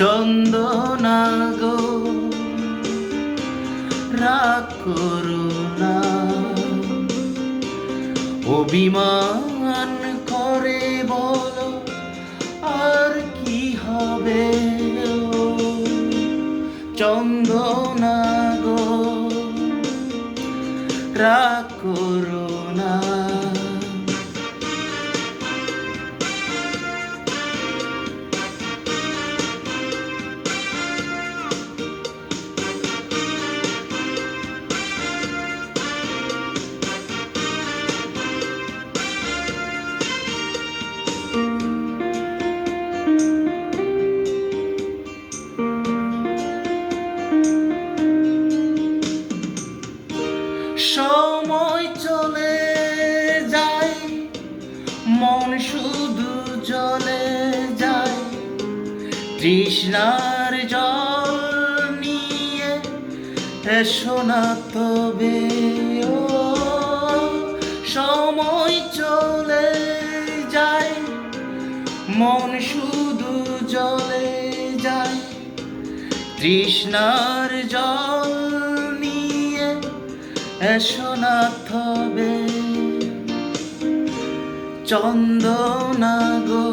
চন্দনা গো রাগ করো না, অভিমান করে বলো আর কি হবে। চন্দনা গো রাগ করো না। সময় চলে যায়, মন শুধু চলে যায়, তৃষ্ণার জল নিয়ে এসো না তবে। ও সময় চলে যায়, মন শুধু চলে যায়, তৃষ্ণার জল নিয়ে এসো না তবে। চন্দনা গো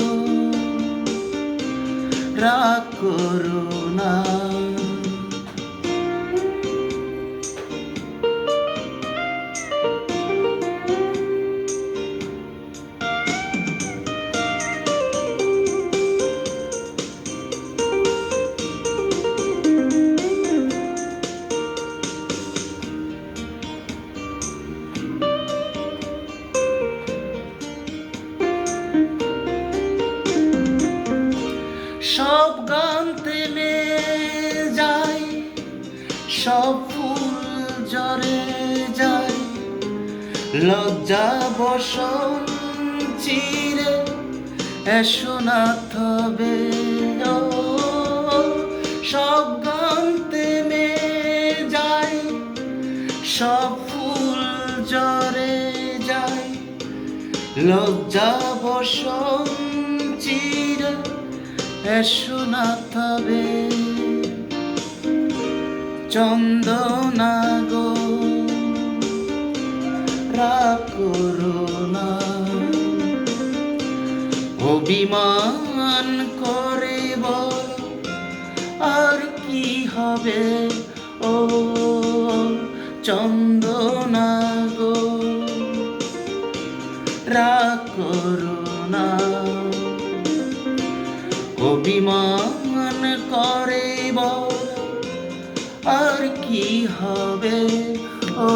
রাগ করো না। সব গান থেমে যায়, সব ফুল ঝরে যায়, লজ্জা বসন চিরে এসো না তবে। ও সব গান থেমে যায়, সব ফুল ঝরে যায়, লজ্জা বসন চিরে এসো না তবে। চন্দনা গো রাগ করো না, অভিমান করে বলো আর কি হবে। ও চন্দনা গো রাগ করো না, অভিমান করে বলো আর কি হবে। ও